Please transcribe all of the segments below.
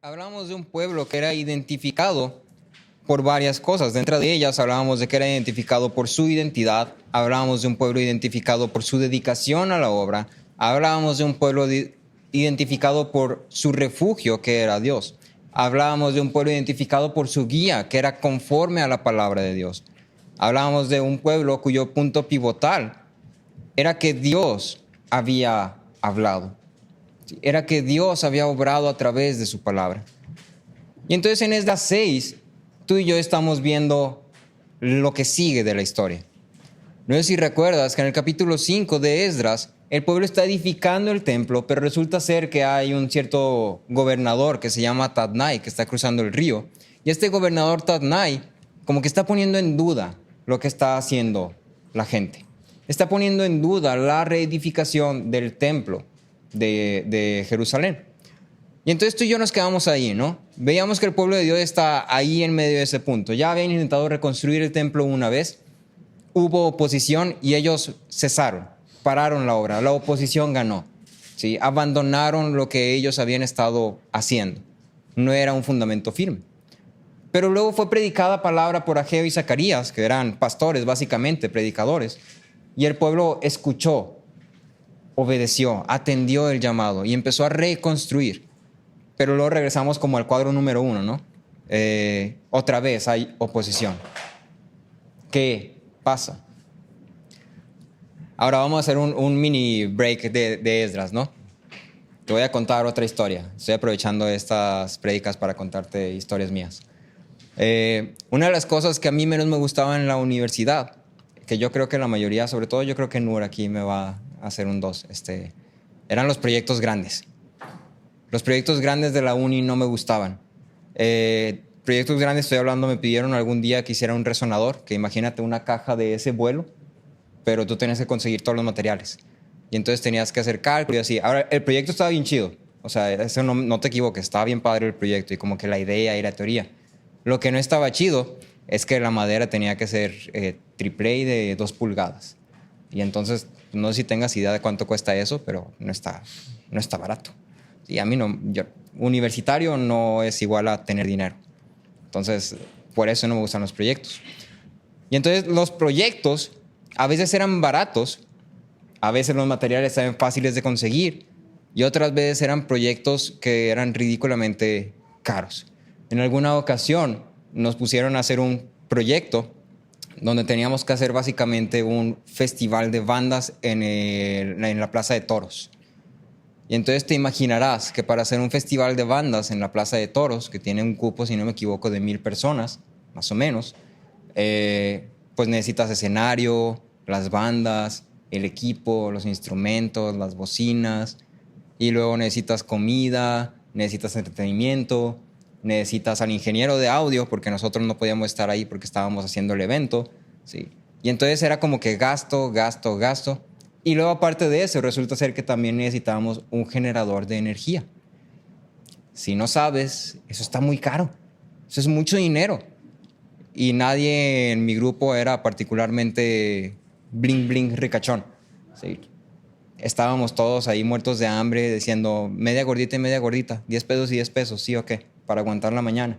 Hablamos de un pueblo que era identificado por varias cosas. Dentro de ellas hablábamos de que era identificado por su identidad, hablábamos de un pueblo identificado por su dedicación a la obra, hablábamos de un pueblo identificado por su refugio, que era Dios. Hablábamos de un pueblo identificado por su guía, que era conforme a la palabra de Dios. Hablábamos de un pueblo cuyo punto pivotal era que Dios había hablado. Era que Dios había obrado a través de su palabra. Y entonces en Esdras 6, tú y yo estamos viendo lo que sigue de la historia. No sé si recuerdas que en el capítulo 5 de Esdras, el pueblo está edificando el templo, pero resulta ser que hay un cierto gobernador que se llama Tadnai, que está cruzando el río. Y este gobernador Tadnai como que está poniendo en duda lo que está haciendo la gente. Está poniendo en duda la reedificación del templo de Jerusalén. Y entonces tú y yo nos quedamos ahí, ¿no? Veíamos que el pueblo de Dios está ahí en medio de ese punto. Ya habían intentado reconstruir el templo una vez, hubo oposición y ellos cesaron, pararon la obra, la oposición ganó, ¿sí? Abandonaron lo que ellos habían estado haciendo. No era un fundamento firme. Pero luego fue predicada palabra por Ageo y Zacarías, que eran pastores básicamente, predicadores, y el pueblo escuchó, obedeció, atendió el llamado y empezó a reconstruir. Pero luego regresamos como al cuadro número 1, ¿no? Otra vez hay oposición. ¿Qué pasa? Ahora vamos a hacer un mini break de Esdras, ¿no? Te voy a contar otra historia. Estoy aprovechando estas prédicas para contarte historias mías. Una de las cosas que a mí menos me gustaba en la universidad, que yo creo que la mayoría, sobre todo yo creo que Nur aquí me va a hacer un 2, eran los proyectos grandes. Los proyectos grandes de la uni no me gustaban. Proyectos grandes, estoy hablando, me pidieron algún día que hiciera un resonador, que imagínate una caja de ese vuelo, pero tú tenías que conseguir todos los materiales. Y entonces tenías que hacer cálculo y así. Ahora, el proyecto estaba bien chido. O sea, eso no te equivoques, estaba bien padre el proyecto y como que la idea y la teoría. Lo que no estaba chido es que la madera tenía que ser triple A de 2 pulgadas. Y entonces, no sé si tengas idea de cuánto cuesta eso, pero no está barato. Y a mí no, universitario no es igual a tener dinero. Entonces, por eso no me gustan los proyectos. Y entonces los proyectos a veces eran baratos, a veces los materiales eran fáciles de conseguir y otras veces eran proyectos que eran ridículamente caros. En alguna ocasión nos pusieron a hacer un proyecto donde teníamos que hacer básicamente un festival de bandas en la Plaza de Toros. Y entonces te imaginarás que para hacer un festival de bandas en la Plaza de Toros, que tiene un cupo, si no me equivoco, de 1,000 personas, más o menos, pues necesitas escenario, las bandas, el equipo, los instrumentos, las bocinas, y luego necesitas comida, necesitas entretenimiento, necesitas al ingeniero de audio, porque nosotros no podíamos estar ahí porque estábamos haciendo el evento, ¿sí? Y entonces era como que gasto. Y luego, aparte de eso, resulta ser que también necesitábamos un generador de energía. Si no sabes, eso está muy caro. Eso es mucho dinero. Y nadie en mi grupo era particularmente bling ricachón. ¿Sí? Estábamos todos ahí muertos de hambre diciendo media gordita y media gordita, 10 pesos y 10 pesos, ¿sí o qué? Para aguantar la mañana.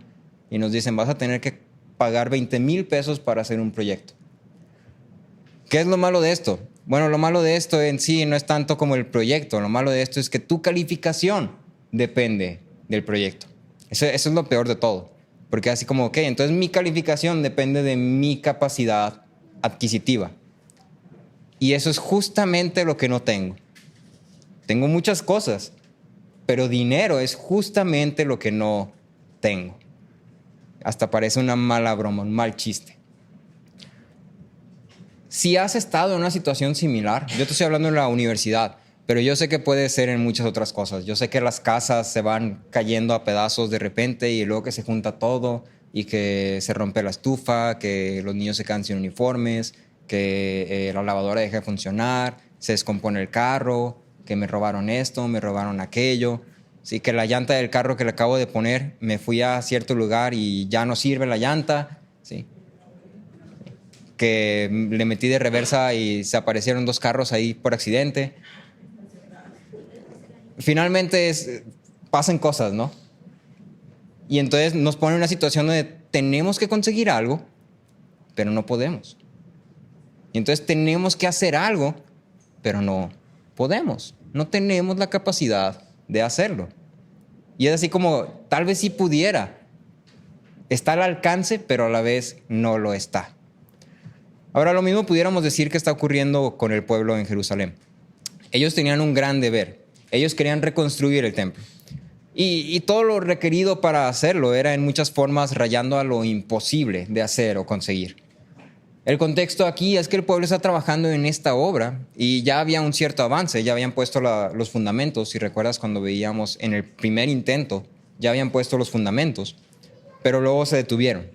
Y nos dicen, vas a tener que pagar 20,000 pesos para hacer un proyecto. ¿Qué es lo malo de esto? Bueno, lo malo de esto en sí no es tanto como el proyecto. Lo malo de esto es que tu calificación depende del proyecto. Eso es lo peor de todo. Porque así como, ok, entonces mi calificación depende de mi capacidad adquisitiva. Y eso es justamente lo que no tengo. Tengo muchas cosas, pero dinero es justamente lo que no tengo. Hasta parece una mala broma, un mal chiste. Si has estado en una situación similar, yo te estoy hablando en la universidad, pero yo sé que puede ser en muchas otras cosas. Yo sé que las casas se van cayendo a pedazos de repente y luego que se junta todo y que se rompe la estufa, que los niños se quedan sin uniformes, que la lavadora deja de funcionar, se descompone el carro, que me robaron esto, me robaron aquello. Sí, que la llanta del carro que le acabo de poner, me fui a cierto lugar y ya no sirve la llanta. Sí. Que le metí de reversa y se aparecieron 2 carros ahí por accidente. Finalmente pasan cosas, ¿no? Y entonces nos pone en una situación donde tenemos que conseguir algo, pero no podemos. Y entonces tenemos que hacer algo, pero no podemos. No tenemos la capacidad de hacerlo. Y es así como, tal vez sí pudiera. Está al alcance, pero a la vez no lo está. Ahora, lo mismo pudiéramos decir que está ocurriendo con el pueblo en Jerusalén. Ellos tenían un gran deber. Ellos querían reconstruir el templo. Y todo lo requerido para hacerlo era en muchas formas rayando a lo imposible de hacer o conseguir. El contexto aquí es que el pueblo está trabajando en esta obra y ya había un cierto avance, ya habían puesto los fundamentos. Si recuerdas cuando veíamos en el primer intento, ya habían puesto los fundamentos, pero luego se detuvieron.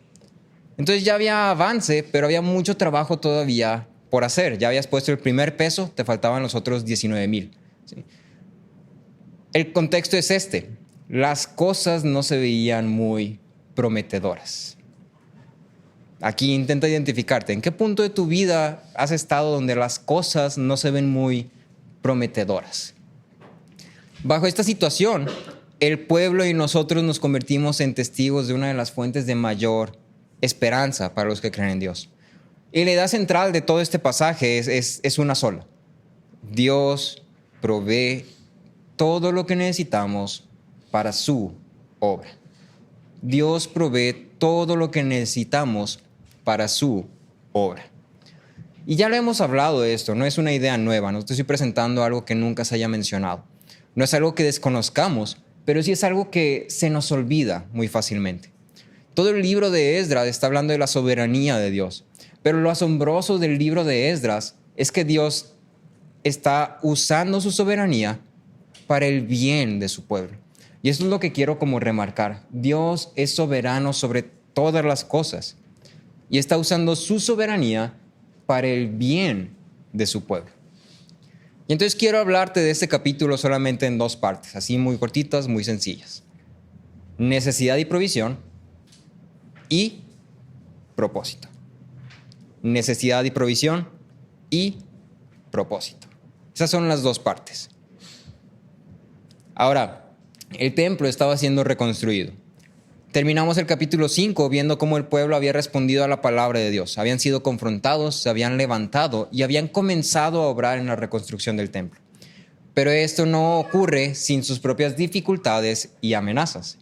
Entonces ya había avance, pero había mucho trabajo todavía por hacer. Ya habías puesto el primer peso, te faltaban los otros 19,000. ¿Sí? El contexto es este. Las cosas no se veían muy prometedoras. Aquí intenta identificarte. ¿En qué punto de tu vida has estado donde las cosas no se ven muy prometedoras? Bajo esta situación, el pueblo y nosotros nos convertimos en testigos de una de las fuentes de mayor esperanza para los que creen en Dios. Y la idea central de todo este pasaje es una sola. Dios provee todo lo que necesitamos para su obra. Dios provee todo lo que necesitamos para su obra. Y ya lo hemos hablado de esto, no es una idea nueva, no te estoy presentando algo que nunca se haya mencionado. No es algo que desconozcamos, pero sí es algo que se nos olvida muy fácilmente. Todo el libro de Esdras está hablando de la soberanía de Dios, pero lo asombroso del libro de Esdras es que Dios está usando su soberanía para el bien de su pueblo. Y eso es lo que quiero como remarcar. Dios es soberano sobre todas las cosas y está usando su soberanía para el bien de su pueblo. Y entonces quiero hablarte de este capítulo solamente en dos partes, así muy cortitas, muy sencillas. Necesidad y provisión y propósito. Necesidad y provisión y propósito. Esas son las dos partes. Ahora, el templo estaba siendo reconstruido. Terminamos el capítulo 5 viendo cómo el pueblo había respondido a la palabra de Dios. Habían sido confrontados, se habían levantado y habían comenzado a obrar en la reconstrucción del templo. Pero esto no ocurre sin sus propias dificultades y amenazas.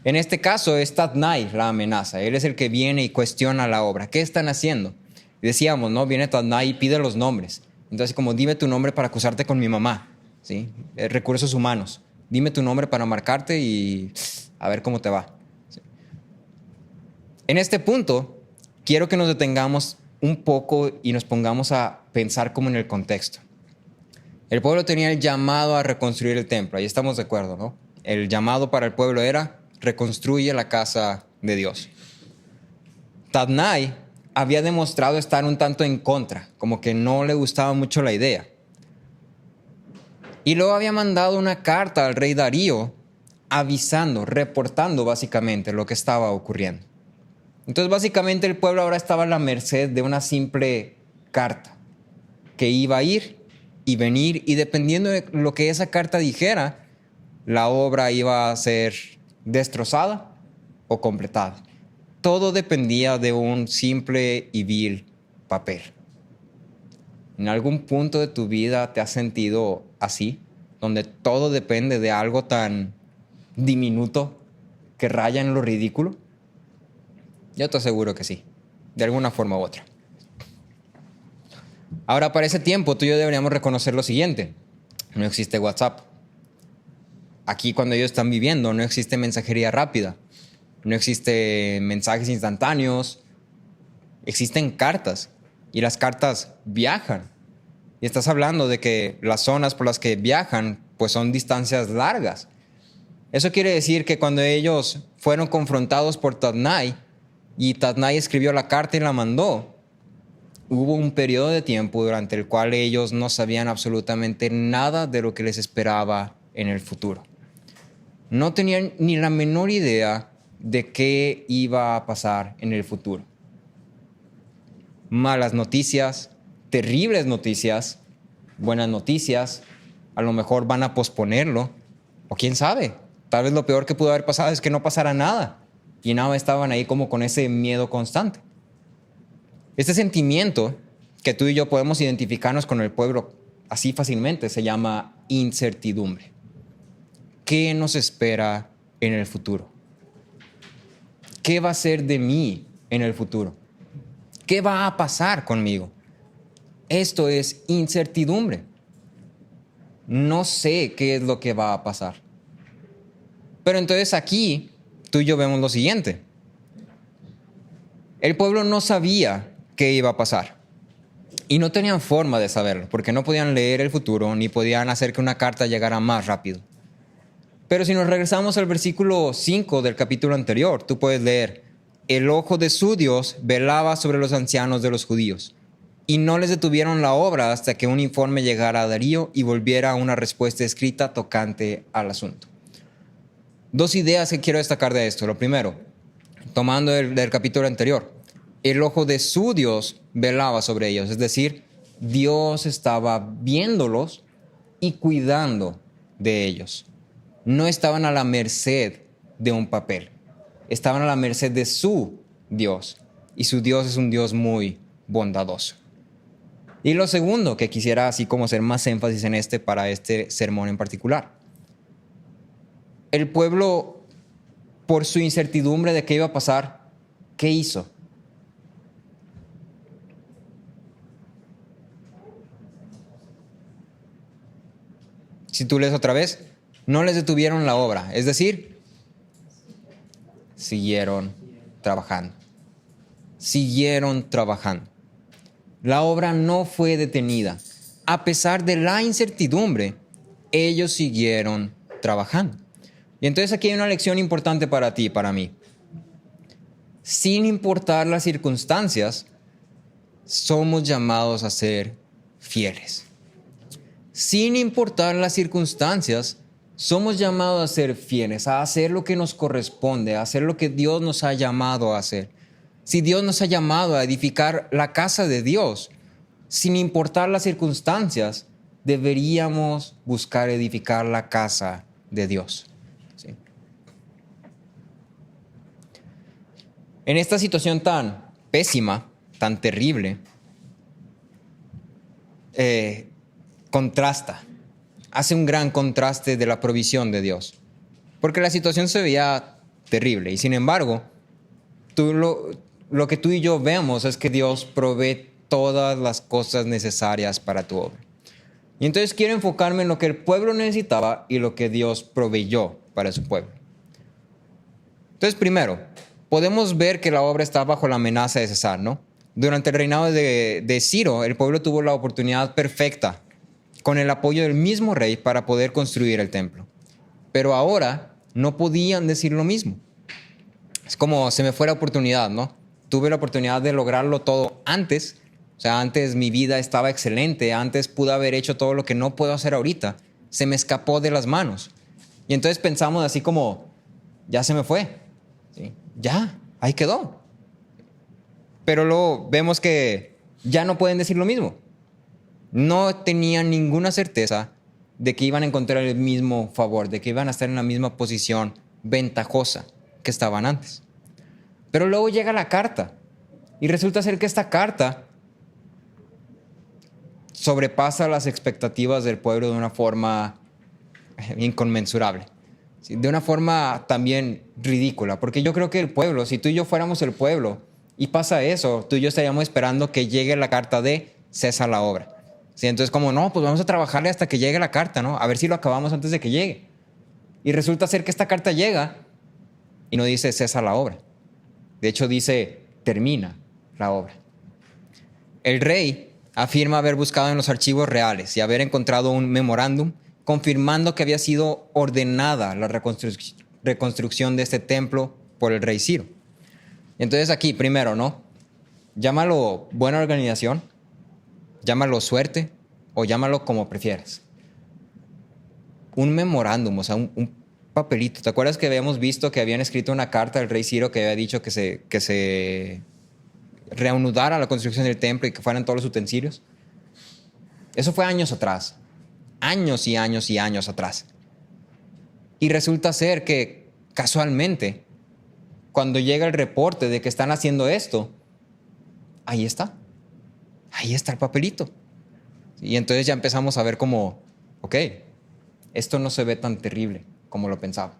En este caso es Tadnai la amenaza. Él es el que viene y cuestiona la obra. ¿Qué están haciendo? Y decíamos, ¿no? Viene Tadnai y pide los nombres. Entonces, como dime tu nombre para acusarte con mi mamá. ¿Sí? Recursos humanos. Dime tu nombre para marcarte y a ver cómo te va. ¿Sí? En este punto, quiero que nos detengamos un poco y nos pongamos a pensar como en el contexto. El pueblo tenía el llamado a reconstruir el templo. Ahí estamos de acuerdo, ¿no? El llamado para el pueblo era reconstruye la casa de Dios. Tadnai había demostrado estar un tanto en contra, como que no le gustaba mucho la idea. Y luego había mandado una carta al rey Darío avisando, reportando básicamente lo que estaba ocurriendo. Entonces básicamente el pueblo ahora estaba a la merced de una simple carta que iba a ir y venir y dependiendo de lo que esa carta dijera, la obra iba a ser destrozada o completada. Todo dependía de un simple y vil papel. ¿En algún punto de tu vida te has sentido así? Donde todo depende de algo tan diminuto que raya en lo ridículo. Yo te aseguro que sí, de alguna forma u otra. Ahora, para ese tiempo, tú y yo deberíamos reconocer lo siguiente. No existe WhatsApp. Aquí, cuando ellos están viviendo, no existe mensajería rápida. No existe mensajes instantáneos. Existen cartas. Y las cartas viajan. Y estás hablando de que las zonas por las que viajan, pues son distancias largas. Eso quiere decir que cuando ellos fueron confrontados por Tadnai, y Tadnai escribió la carta y la mandó, hubo un periodo de tiempo durante el cual ellos no sabían absolutamente nada de lo que les esperaba en el futuro. No tenían ni la menor idea de qué iba a pasar en el futuro. Malas noticias, terribles noticias, buenas noticias, a lo mejor van a posponerlo, o quién sabe, Tal vez lo peor que pudo haber pasado es que no pasara nada. Y nada, estaban ahí como con ese miedo constante. Este sentimiento que tú y yo podemos identificarnos con el pueblo así fácilmente se llama incertidumbre. ¿Qué nos espera en el futuro? ¿Qué va a ser de mí en el futuro? ¿Qué va a pasar conmigo? Esto es incertidumbre. No sé qué es lo que va a pasar. Pero entonces aquí tú y yo vemos lo siguiente. El pueblo no sabía qué iba a pasar. Y no tenían forma de saberlo, porque no podían leer el futuro ni podían hacer que una carta llegara más rápido. Pero si nos regresamos al versículo 5 del capítulo anterior, tú puedes leer: el ojo de su Dios velaba sobre los ancianos de los judíos, y no les detuvieron la obra hasta que un informe llegara a Darío y volviera una respuesta escrita tocante al asunto. Dos ideas que quiero destacar de esto. Lo primero, tomando del capítulo anterior, el ojo de su Dios velaba sobre ellos, es decir, Dios estaba viéndolos y cuidando de ellos. No estaban a la merced de un papel, estaban a la merced de su Dios, y su Dios es un Dios muy bondadoso. Y lo segundo, que quisiera así como hacer más énfasis en para este sermón en particular. El pueblo, por su incertidumbre de qué iba a pasar, ¿qué hizo? Si tú lees otra vez, no les detuvieron la obra, es decir, siguieron trabajando. Siguieron trabajando. La obra no fue detenida. A pesar de la incertidumbre, ellos siguieron trabajando. Y entonces aquí hay una lección importante para ti y para mí. Sin importar las circunstancias, somos llamados a ser fieles. Sin importar las circunstancias, somos llamados a ser fieles, a hacer lo que nos corresponde, a hacer lo que Dios nos ha llamado a hacer. Si Dios nos ha llamado a edificar la casa de Dios, sin importar las circunstancias, deberíamos buscar edificar la casa de Dios. ¿Sí? En esta situación tan pésima, tan terrible, hace un gran contraste de la provisión de Dios. Porque la situación se veía terrible y sin embargo, lo que tú y yo vemos es que Dios provee todas las cosas necesarias para tu obra. Y entonces quiero enfocarme en lo que el pueblo necesitaba y lo que Dios proveyó para su pueblo. Entonces, primero, podemos ver que la obra está bajo la amenaza de cesar, ¿no? Durante el reinado de Ciro, el pueblo tuvo la oportunidad perfecta, con el apoyo del mismo rey, para poder construir el templo. Pero ahora no podían decir lo mismo. Es como se me fue la oportunidad, ¿no? Tuve la oportunidad de lograrlo todo antes. O sea, antes mi vida estaba excelente. Antes pude haber hecho todo lo que no puedo hacer ahorita. Se me escapó de las manos. Y entonces pensamos así como, ya se me fue. ¿Sí? Ya, ahí quedó. Pero luego vemos que ya no pueden decir lo mismo. No tenían ninguna certeza de que iban a encontrar el mismo favor, de que iban a estar en la misma posición ventajosa que estaban antes. Pero luego llega la carta y resulta ser que esta carta sobrepasa las expectativas del pueblo de una forma inconmensurable, ¿sí? De una forma también ridícula, porque yo creo que el pueblo, si tú y yo fuéramos el pueblo y pasa eso, tú y yo estaríamos esperando que llegue la carta de cesa la obra. ¿Sí? Entonces como no, pues vamos a trabajarle hasta que llegue la carta, ¿no? A ver si lo acabamos antes de que llegue. Y resulta ser que esta carta llega y no dice cesa la obra. De hecho dice termina la obra. El rey afirma haber buscado en los archivos reales y haber encontrado un memorándum confirmando que había sido ordenada la reconstrucción de este templo por el rey Ciro. Entonces aquí, primero, ¿no? Llámalo buena organización, llámalo suerte o llámalo como prefieras. Un memorándum, o sea, un papelito. ¿Te acuerdas que habíamos visto que habían escrito una carta al rey Ciro que había dicho que se reanudara la construcción del templo y que fueran todos los utensilios? Eso fue años atrás. Años y años y años atrás. Y resulta ser que casualmente, cuando llega el reporte de que están haciendo esto, ahí está el papelito. Y entonces ya empezamos a ver como, ok, esto no se ve tan terrible como lo pensaba.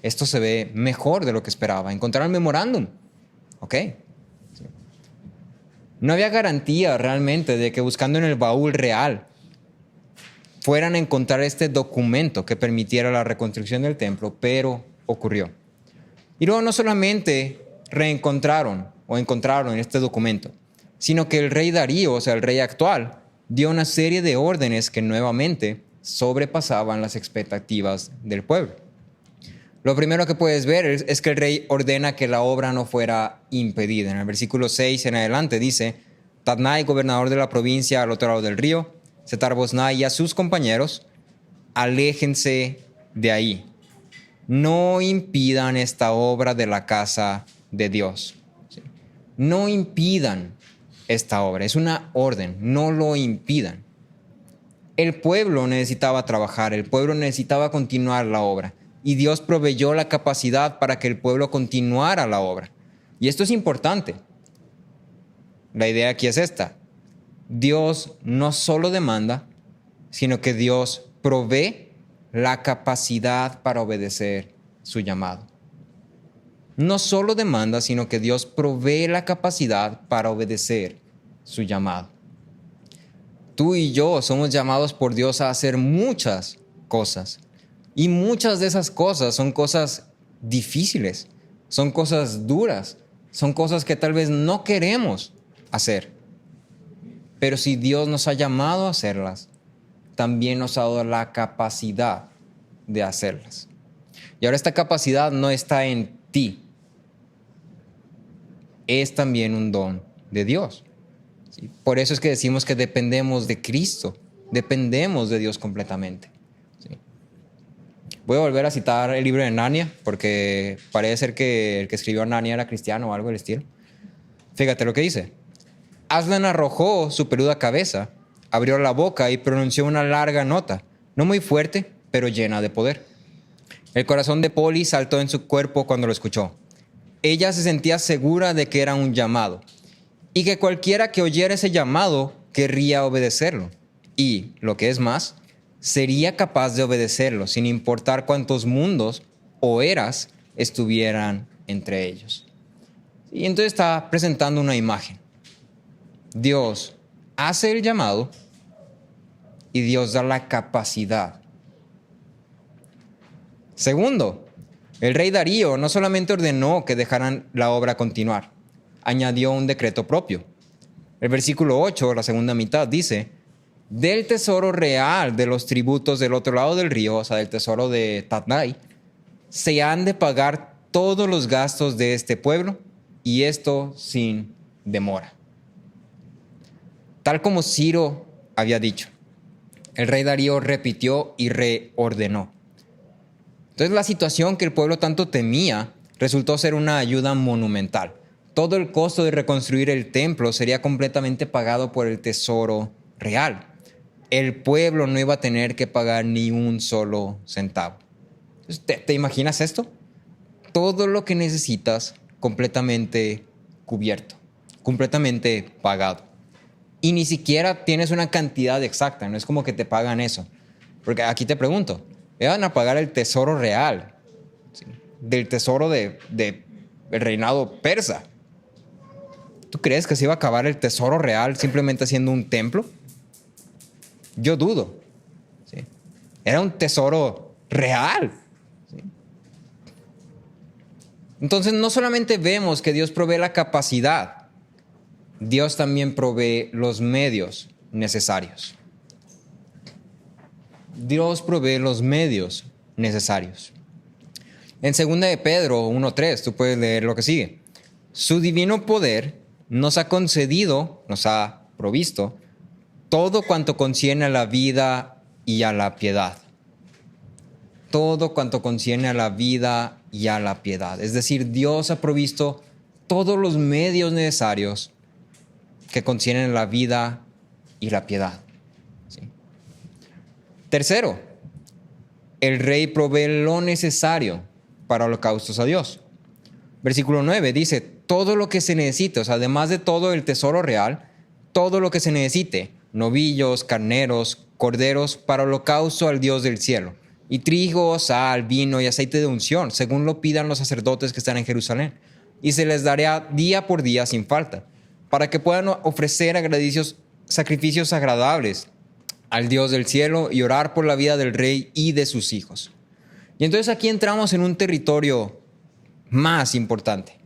Esto se ve mejor de lo que esperaba. Encontraron el memorándum. Ok. No había garantía realmente de que buscando en el baúl real fueran a encontrar este documento que permitiera la reconstrucción del templo, pero ocurrió. Y luego no solamente reencontraron o encontraron este documento, sino que el rey Darío, o sea, el rey actual, dio una serie de órdenes que nuevamente sobrepasaban las expectativas del pueblo. Lo primero que puedes ver es que el rey ordena que la obra no fuera impedida. En el versículo 6 en adelante dice: Tatnai, gobernador de la provincia al otro lado del río, Setar-Boznai y a sus compañeros, aléjense de ahí. No impidan esta obra de la casa de Dios. No impidan esta obra. Es una orden. No lo impidan. El pueblo necesitaba trabajar. El pueblo necesitaba continuar la obra. Y Dios proveyó la capacidad para que el pueblo continuara la obra. Y esto es importante. La idea aquí es esta. Dios no solo demanda, sino que Dios provee la capacidad para obedecer su llamado. No solo demanda, sino que Dios provee la capacidad para obedecer su llamado. Tú y yo somos llamados por Dios a hacer muchas cosas. Y muchas de esas cosas son cosas difíciles, son cosas duras, son cosas que tal vez no queremos hacer. Pero si Dios nos ha llamado a hacerlas, también nos ha dado la capacidad de hacerlas. Y ahora esta capacidad no está en ti, es también un don de Dios. ¿Sí? Por eso es que decimos que dependemos de Cristo, dependemos de Dios completamente. Voy a volver a citar el libro de Narnia, porque parece ser que el que escribió Narnia era cristiano o algo del estilo. Fíjate lo que dice. Aslan arrojó su peluda cabeza, abrió la boca y pronunció una larga nota, no muy fuerte, pero llena de poder. El corazón de Polly saltó en su cuerpo cuando lo escuchó. Ella se sentía segura de que era un llamado, y que cualquiera que oyera ese llamado querría obedecerlo. Y, lo que es más, sería capaz de obedecerlo sin importar cuántos mundos o eras estuvieran entre ellos. Y entonces está presentando una imagen. Dios hace el llamado y Dios da la capacidad. Segundo, el rey Darío no solamente ordenó que dejaran la obra continuar, añadió un decreto propio. El versículo 8, la segunda mitad, dice: del tesoro real de los tributos del otro lado del río, o sea, del tesoro de Tatnai, se han de pagar todos los gastos de este pueblo, y esto sin demora. Tal como Ciro había dicho, el rey Darío repitió y reordenó. Entonces la situación que el pueblo tanto temía resultó ser una ayuda monumental. Todo el costo de reconstruir el templo sería completamente pagado por el tesoro real. El pueblo no iba a tener que pagar ni un solo centavo. ¿Te imaginas esto? Todo lo que necesitas completamente cubierto, completamente pagado. Y ni siquiera tienes una cantidad exacta, no es como que te pagan eso. Porque aquí te pregunto, ¿van a pagar el tesoro real? ¿Sí? Del tesoro del reinado persa. ¿Tú crees que se iba a acabar el tesoro real simplemente haciendo un templo? Yo dudo. ¿Sí? Era un tesoro real. ¿Sí? Entonces no solamente vemos que Dios provee la capacidad, Dios también provee los medios necesarios. Dios provee los medios necesarios. En 2 de Pedro 1:3, tú puedes leer lo que sigue. Su divino poder nos ha concedido, nos ha provisto todo cuanto concierne a la vida y a la piedad. Todo cuanto concierne a la vida y a la piedad. Es decir, Dios ha provisto todos los medios necesarios que concienen la vida y la piedad. ¿Sí? Tercero, el rey provee lo necesario para holocaustos a Dios. Versículo 9 dice, todo lo que se necesite, o sea, además de todo el tesoro real, todo lo que se necesite, novillos, carneros, corderos, para holocausto al Dios del cielo, y trigo, sal, vino y aceite de unción, según lo pidan los sacerdotes que están en Jerusalén, y se les dará día por día sin falta, para que puedan ofrecer agradecidos sacrificios agradables al Dios del cielo y orar por la vida del rey y de sus hijos. Y entonces aquí entramos en un territorio más importante.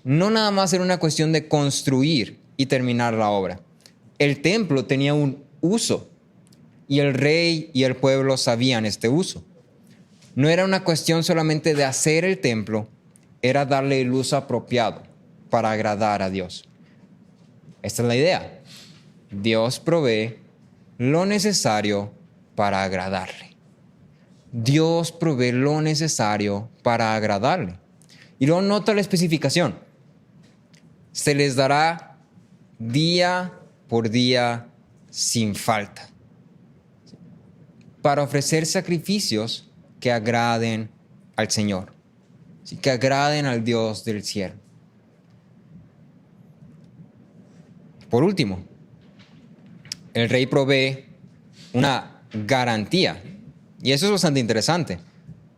No nada más era una cuestión de construir y terminar la obra. El templo tenía un uso y el rey y el pueblo sabían este uso. No era una cuestión solamente de hacer el templo, era darle el uso apropiado para agradar a Dios. Esta es la idea. Dios provee lo necesario para agradarle. Dios provee lo necesario para agradarle. Y luego nota la especificación. Se les dará día por día sin falta, para ofrecer sacrificios que agraden al Señor, que agraden al Dios del cielo. Por último, el rey provee una garantía, y eso es bastante interesante.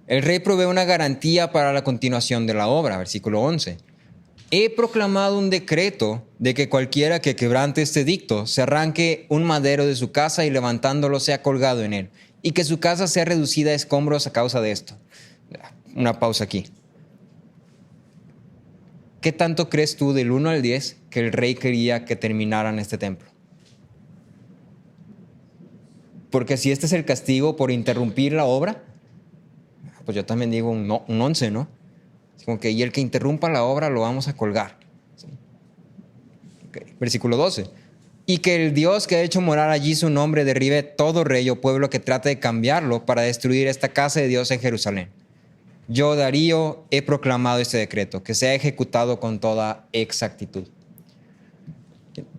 El rey provee una garantía para la continuación de la obra, versículo 11. He proclamado un decreto de que cualquiera que quebrante este edicto se arranque un madero de su casa y levantándolo sea colgado en él, y que su casa sea reducida a escombros a causa de esto. Una pausa aquí. ¿Qué tanto crees tú del 1 al 10 que el rey quería que terminaran este templo? Porque si este es el castigo por interrumpir la obra, pues yo también digo un 11, ¿no? Es como que, y el que interrumpa la obra lo vamos a colgar. ¿Sí? Okay. Versículo 12. Y que el Dios que ha hecho morar allí su nombre derribe todo rey o pueblo que trate de cambiarlo para destruir esta casa de Dios en Jerusalén. Yo, Darío, he proclamado este decreto, que sea ejecutado con toda exactitud.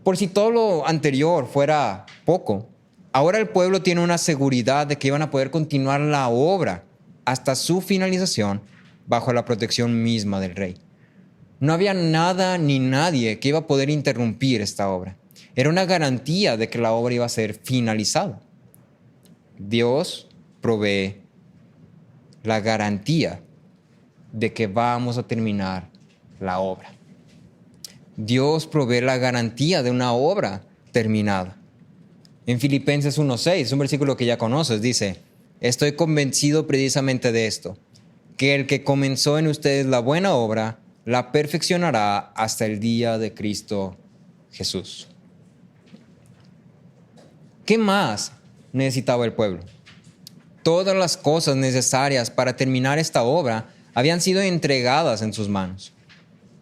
Por si todo lo anterior fuera poco, ahora el pueblo tiene una seguridad de que iban a poder continuar la obra hasta su finalización bajo la protección misma del rey. No había nada ni nadie que iba a poder interrumpir esta obra. Era una garantía de que la obra iba a ser finalizada. Dios provee la garantía de que vamos a terminar la obra. Dios provee la garantía de una obra terminada. En Filipenses 1:6, un versículo que ya conoces, dice, estoy convencido precisamente de esto, que el que comenzó en ustedes la buena obra, la perfeccionará hasta el día de Cristo Jesús. ¿Qué más necesitaba el pueblo? Todas las cosas necesarias para terminar esta obra habían sido entregadas en sus manos.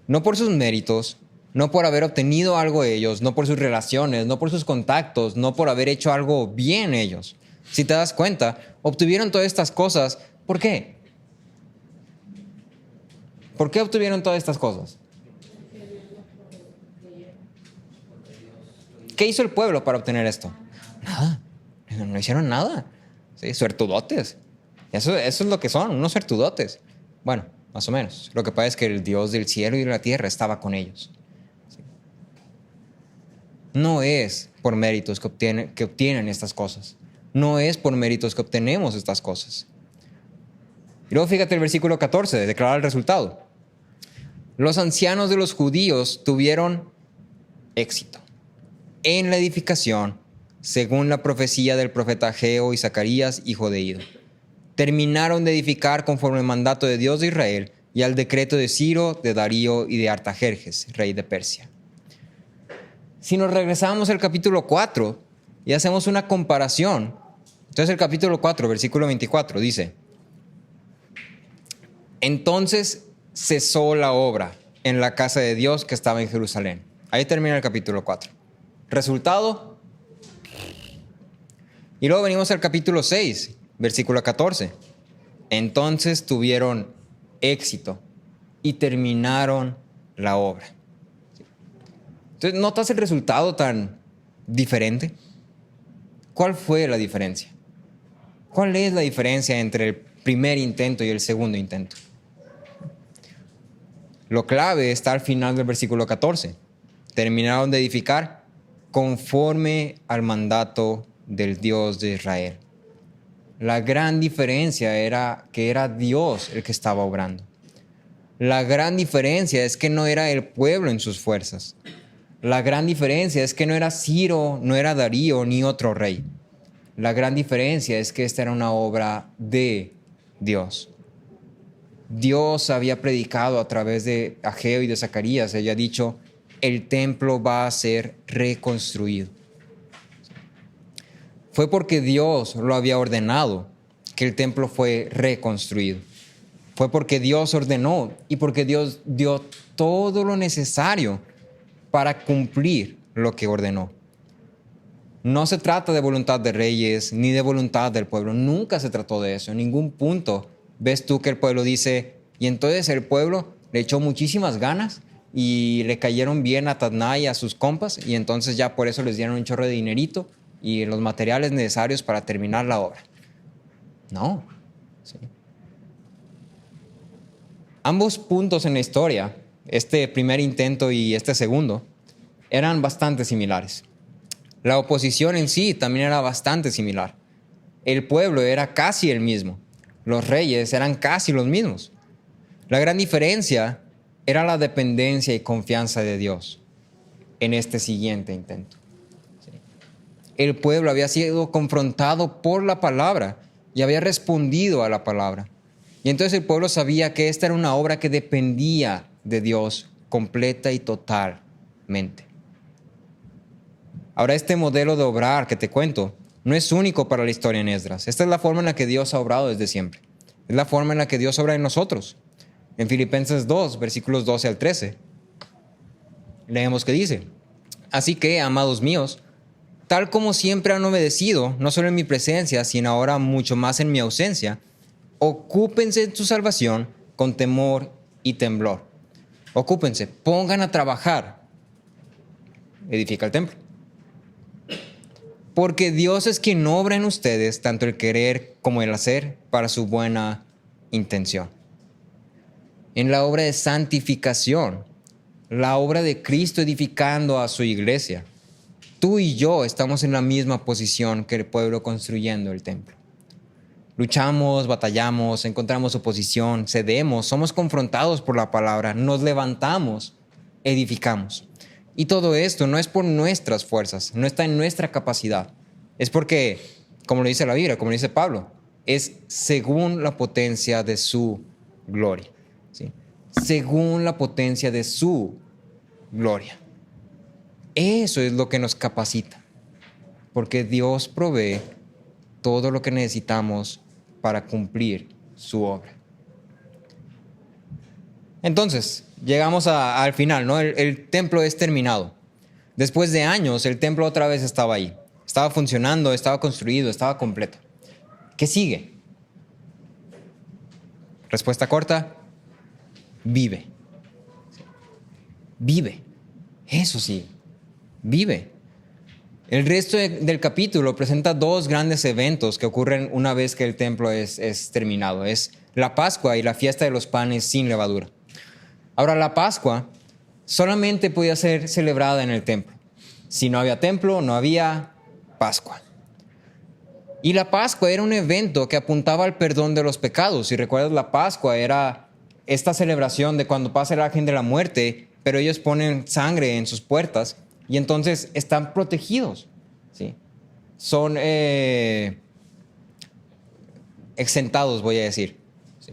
No por sus méritos, no por haber obtenido algo ellos, no por sus relaciones, no por sus contactos, no por haber hecho algo bien ellos. Si te das cuenta, obtuvieron todas estas cosas. ¿Por qué? ¿Por qué obtuvieron todas estas cosas? ¿Qué hizo el pueblo para obtener esto? Nada. No hicieron nada. Sí, suertudotes. Eso es lo que son, unos suertudotes. Bueno, más o menos. Lo que pasa es que el Dios del cielo y de la tierra estaba con ellos. Sí. No es por méritos que obtienen estas cosas. No es por méritos que obtenemos estas cosas. Y luego fíjate el versículo 14, declara el resultado. Los ancianos de los judíos tuvieron éxito en la edificación, según la profecía del profeta Ageo y Zacarías, hijo de Ido. Terminaron de edificar conforme al mandato de Dios de Israel y al decreto de Ciro, de Darío y de Artajerjes, rey de Persia. Si nos regresamos al capítulo 4 y hacemos una comparación, entonces el capítulo 4, versículo 24, dice, entonces cesó la obra en la casa de Dios que estaba en Jerusalén. Ahí termina el capítulo 4. Resultado. Y luego venimos al capítulo 6, versículo 14. Entonces tuvieron éxito y terminaron la obra. Entonces, ¿notas el resultado tan diferente? ¿Cuál fue la diferencia? ¿Cuál es la diferencia entre el primer intento y el segundo intento? Lo clave está al final del versículo 14. Terminaron de edificar conforme al mandato del Dios de Israel. La gran diferencia era que era Dios el que estaba obrando. La gran diferencia es que no era el pueblo en sus fuerzas. La gran diferencia es que no era Ciro, no era Darío, ni otro rey. La gran diferencia es que esta era una obra de Dios. Dios había predicado a través de Ageo y de Zacarías, había dicho, el templo va a ser reconstruido. Fue porque Dios lo había ordenado que el templo fue reconstruido. Fue porque Dios ordenó y porque Dios dio todo lo necesario para cumplir lo que ordenó. No se trata de voluntad de reyes ni de voluntad del pueblo. Nunca se trató de eso. En ningún punto ves tú que el pueblo dice, y entonces el pueblo le echó muchísimas ganas y le cayeron bien a Tadnai y a sus compas y entonces ya por eso les dieron un chorro de dinerito y los materiales necesarios para terminar la obra. No. Sí. Ambos puntos en la historia, este primer intento y este segundo, eran bastante similares. La oposición en sí también era bastante similar. El pueblo era casi el mismo. Los reyes eran casi los mismos. La gran diferencia era la dependencia y confianza de Dios en este siguiente intento. El pueblo había sido confrontado por la palabra y había respondido a la palabra. Y entonces el pueblo sabía que esta era una obra que dependía de Dios completa y totalmente. Ahora, este modelo de obrar que te cuento no es único para la historia en Esdras. Esta es la forma en la que Dios ha obrado desde siempre. Es la forma en la que Dios obra en nosotros. En Filipenses 2, versículos 12 al 13, leemos que dice, así que, amados míos, tal como siempre han obedecido, no solo en mi presencia, sino ahora mucho más en mi ausencia, ocúpense en su salvación con temor y temblor. Ocúpense, pongan a trabajar. Edifica el templo. Porque Dios es quien obra en ustedes tanto el querer como el hacer para su buena intención. En la obra de santificación, la obra de Cristo edificando a su iglesia, tú y yo estamos en la misma posición que el pueblo construyendo el templo. Luchamos, batallamos, encontramos oposición, cedemos, somos confrontados por la palabra, nos levantamos, edificamos. Y todo esto no es por nuestras fuerzas, no está en nuestra capacidad. Es porque, como lo dice la Biblia, como lo dice Pablo, es según la potencia de su gloria. ¿Sí? Según la potencia de su gloria. Eso es lo que nos capacita. Porque Dios provee todo lo que necesitamos para cumplir su obra. Entonces, llegamos al final, ¿no? El templo es terminado. Después de años, el templo otra vez estaba ahí. Estaba funcionando, estaba construido, estaba completo. ¿Qué sigue? Respuesta corta, vive. Vive. Eso sí, vive. El resto del capítulo presenta dos grandes eventos que ocurren una vez que el templo es terminado. Es la Pascua y la fiesta de los panes sin levadura. Ahora, la Pascua solamente podía ser celebrada en el templo. Si no había templo, no había Pascua. Y la Pascua era un evento que apuntaba al perdón de los pecados. Si recuerdas, la Pascua era esta celebración de cuando pasa el ángel de la muerte, pero ellos ponen sangre en sus puertas y entonces están protegidos. ¿Sí? Son exentados, voy a decir. ¿Sí?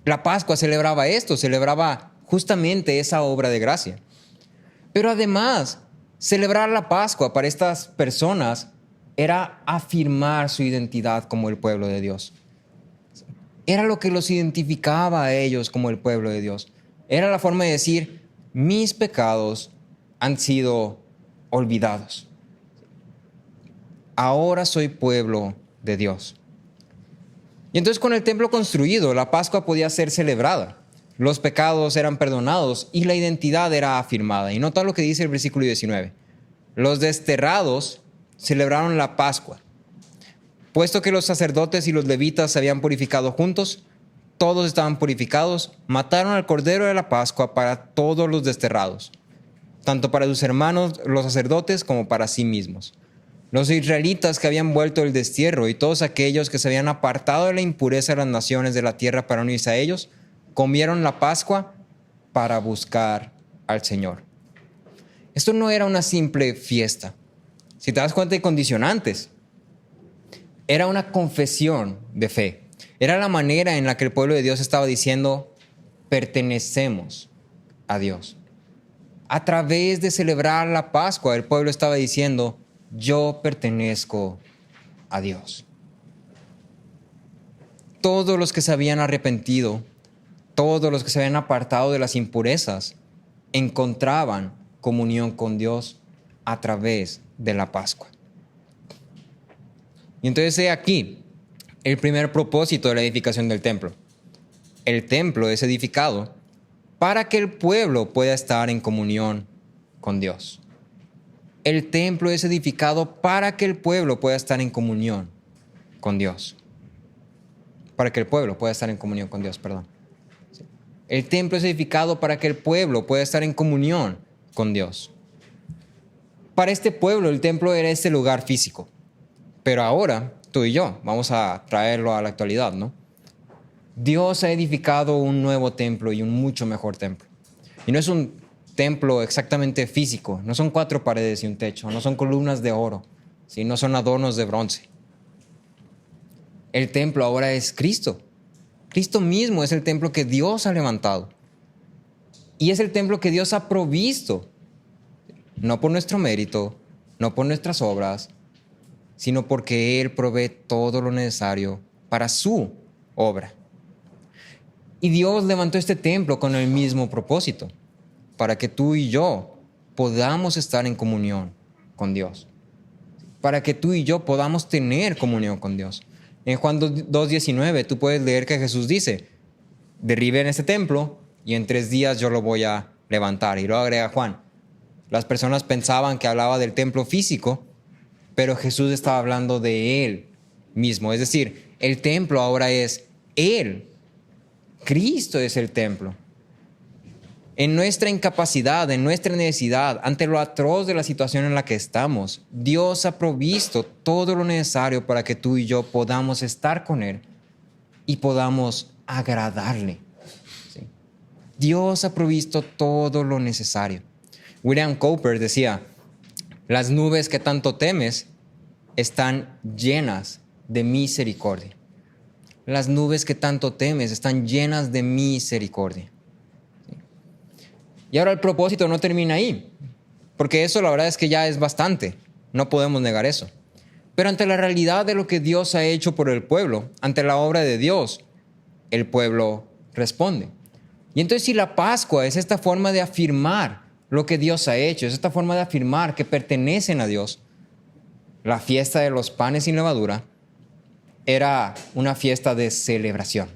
La Pascua celebraba esto, celebraba justamente esa obra de gracia. Pero además, celebrar la Pascua para estas personas era afirmar su identidad como el pueblo de Dios. Era lo que los identificaba a ellos como el pueblo de Dios. Era la forma de decir, mis pecados han sido olvidados. Ahora soy pueblo de Dios. Y entonces con el templo construido, la Pascua podía ser celebrada. Los pecados eran perdonados y la identidad era afirmada. Y nota lo que dice el versículo 19. Los desterrados celebraron la Pascua. Puesto que los sacerdotes y los levitas se habían purificado juntos, todos estaban purificados, mataron al Cordero de la Pascua para todos los desterrados, tanto para sus hermanos los sacerdotes como para sí mismos. Los israelitas que habían vuelto del destierro y todos aquellos que se habían apartado de la impureza de las naciones de la tierra para unirse a ellos, comieron la Pascua para buscar al Señor. Esto no era una simple fiesta. Si te das cuenta de condicionantes, era una confesión de fe. Era la manera en la que el pueblo de Dios estaba diciendo, pertenecemos a Dios. A través de celebrar la Pascua, el pueblo estaba diciendo, yo pertenezco a Dios. Todos los que se habían arrepentido, todos los que se habían apartado de las impurezas, encontraban comunión con Dios a través de la Pascua. Y entonces he aquí el primer propósito de la edificación del templo. El templo es edificado para que el pueblo pueda estar en comunión con Dios. El templo es edificado para que el pueblo pueda estar en comunión con Dios. Para que el pueblo pueda estar en comunión con Dios, perdón. El templo es edificado para que el pueblo pueda estar en comunión con Dios. Para este pueblo el templo era este lugar físico. Pero ahora, tú y yo, vamos a traerlo a la actualidad, ¿no? Dios ha edificado un nuevo templo y un mucho mejor templo. Y no es un templo exactamente físico, no son 4 paredes y un techo, no son columnas de oro, ¿sí? No son adornos de bronce. El templo ahora es Cristo. Cristo mismo es el templo que Dios ha levantado. Y es el templo que Dios ha provisto, no por nuestro mérito, no por nuestras obras, sino porque Él provee todo lo necesario para su obra. Y Dios levantó este templo con el mismo propósito, para que tú y yo podamos estar en comunión con Dios, para que tú y yo podamos tener comunión con Dios. En Juan 2:19 tú puedes leer que Jesús dice, derriben este templo y en 3 días yo lo voy a levantar. Y luego agrega Juan, las personas pensaban que hablaba del templo físico, pero Jesús estaba hablando de Él mismo. Es decir, el templo ahora es Él. Cristo es el templo. En nuestra incapacidad, en nuestra necesidad, ante lo atroz de la situación en la que estamos, Dios ha provisto todo lo necesario para que tú y yo podamos estar con Él y podamos agradarle. ¿Sí? Dios ha provisto todo lo necesario. William Cowper decía, las nubes que tanto temes están llenas de misericordia. Las nubes que tanto temes están llenas de misericordia. Y ahora el propósito no termina ahí, porque eso la verdad es que ya es bastante, no podemos negar eso. Pero ante la realidad de lo que Dios ha hecho por el pueblo, ante la obra de Dios, el pueblo responde. Y entonces si la Pascua es esta forma de afirmar lo que Dios ha hecho, es esta forma de afirmar que pertenecen a Dios, la fiesta de los panes sin levadura era una fiesta de celebración.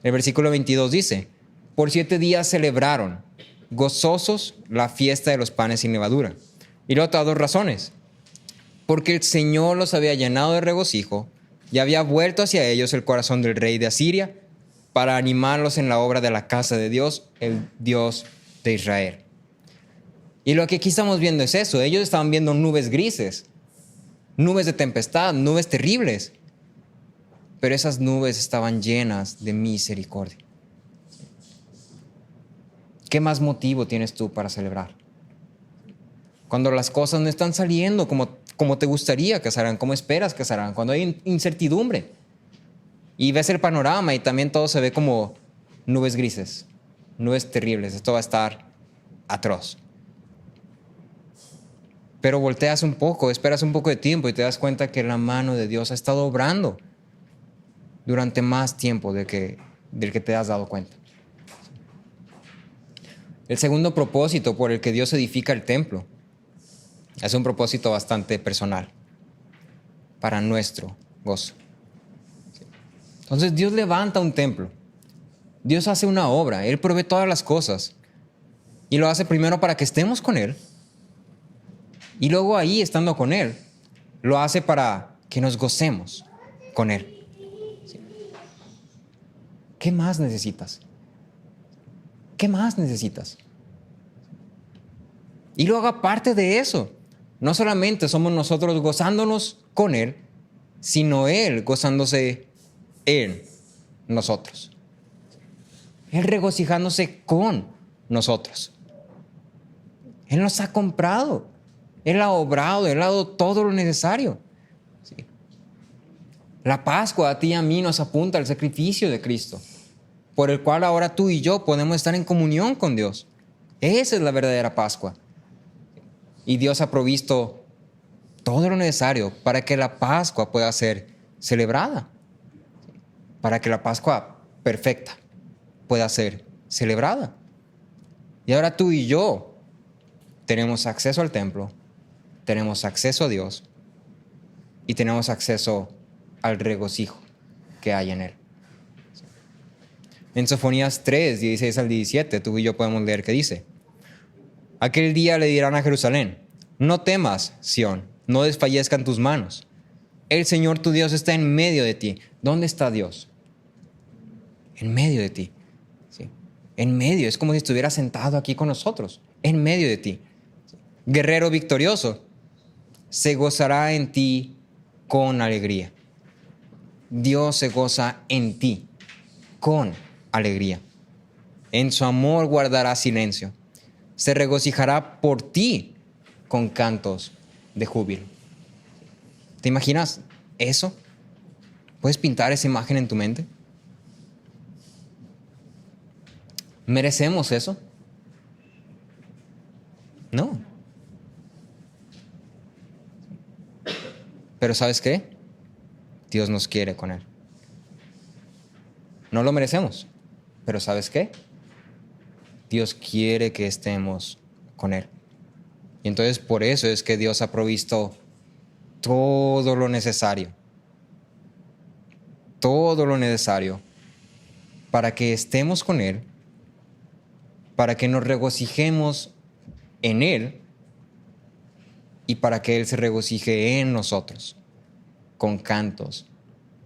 El versículo 22 dice, por 7 días celebraron gozosos la fiesta de los panes sin levadura. Y luego te da 2 razones. Porque el Señor los había llenado de regocijo y había vuelto hacia ellos el corazón del rey de Asiria para animarlos en la obra de la casa de Dios, el Dios de Israel. Y lo que aquí estamos viendo es eso. Ellos estaban viendo nubes grises, nubes de tempestad, nubes terribles. Pero esas nubes estaban llenas de misericordia. ¿Qué más motivo tienes tú para celebrar? Cuando las cosas no están saliendo como te gustaría que salgan, como esperas que salgan, cuando hay incertidumbre. Y ves el panorama y también todo se ve como nubes grises, nubes terribles. Esto va a estar atroz. Pero volteas un poco, esperas un poco de tiempo y te das cuenta que la mano de Dios ha estado obrando durante más tiempo del que te has dado cuenta. El segundo propósito por el que Dios edifica el templo es un propósito bastante personal, para nuestro gozo. Entonces Dios levanta un templo, Dios hace una obra, Él provee todas las cosas y lo hace primero para que estemos con Él y luego ahí, estando con Él, lo hace para que nos gocemos con Él. ¿Sí? ¿Qué más necesitas? ¿Qué más necesitas? Y luego aparte de eso, no solamente somos nosotros gozándonos con Él, sino Él gozándose en nosotros. Él regocijándose con nosotros. Él nos ha comprado. Él ha obrado, Él ha dado todo lo necesario. ¿Sí? La Pascua a ti y a mí nos apunta al sacrificio de Cristo, por el cual ahora tú y yo podemos estar en comunión con Dios. Esa es la verdadera Pascua. Y Dios ha provisto todo lo necesario para que la Pascua pueda ser celebrada. Para que la Pascua perfecta pueda ser celebrada. Y ahora tú y yo tenemos acceso al templo, tenemos acceso a Dios y tenemos acceso al regocijo que hay en Él. En Sofonías 3, 16 al 17, tú y yo podemos leer que dice: aquel día le dirán a Jerusalén: no temas, Sión, no desfallezcan tus manos. El Señor tu Dios está en medio de ti. ¿Dónde está Dios? En medio de ti. ¿Sí? En medio, es como si estuviera sentado aquí con nosotros, en medio de ti. Guerrero victorioso, se gozará en ti con alegría. Dios se goza en ti con alegría. En su amor guardará silencio. Se regocijará por ti con cantos de júbilo. ¿Te imaginas eso? ¿Puedes pintar esa imagen en tu mente? ¿Merecemos eso? No. Pero ¿sabes qué? Dios nos quiere con Él. No lo merecemos, pero ¿sabes qué? Dios quiere que estemos con Él. Y entonces por eso es que Dios ha provisto todo lo necesario para que estemos con Él, para que nos regocijemos en Él y para que Él se regocije en nosotros con cantos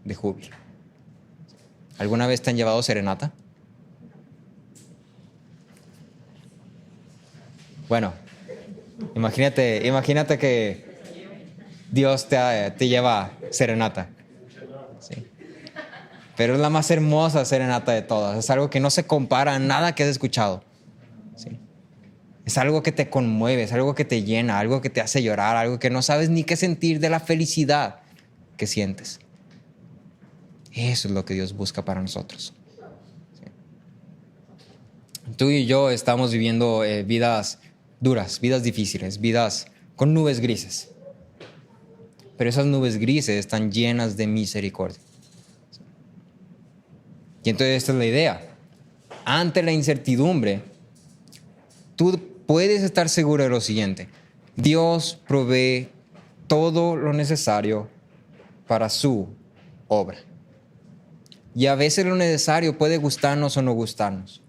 de júbilo. ¿Alguna vez te han llevado serenata? Bueno, imagínate que Dios te lleva serenata. ¿Sí? Pero es la más hermosa serenata de todas. Es algo que no se compara a nada que has escuchado. ¿Sí? Es algo que te conmueve, es algo que te llena, algo que te hace llorar, algo que no sabes ni qué sentir de la felicidad que sientes. Eso es lo que Dios busca para nosotros. ¿Sí? Tú y yo estamos viviendo vidas duras, vidas difíciles, vidas con nubes grises. Pero esas nubes grises están llenas de misericordia. Y entonces esta es la idea. Ante la incertidumbre, tú puedes estar seguro de lo siguiente: Dios provee todo lo necesario para su obra. Y a veces lo necesario puede gustarnos o no gustarnos.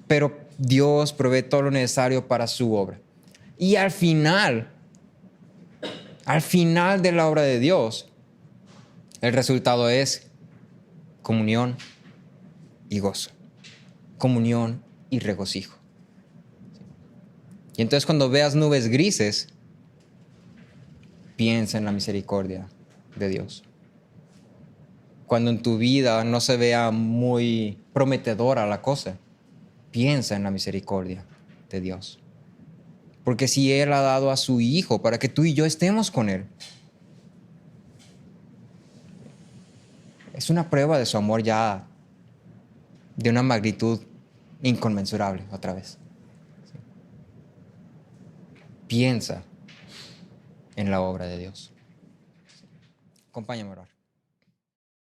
Pero Dios provee todo lo necesario para su obra. Y al final de la obra de Dios, el resultado es comunión y gozo. Comunión y regocijo. Y entonces cuando veas nubes grises, piensa en la misericordia de Dios. Cuando en tu vida no se vea muy prometedora la cosa, piensa en la misericordia de Dios. Porque si Él ha dado a su Hijo para que tú y yo estemos con Él, es una prueba de su amor ya de una magnitud inconmensurable otra vez. ¿Sí? Piensa en la obra de Dios. Acompáñame a orar.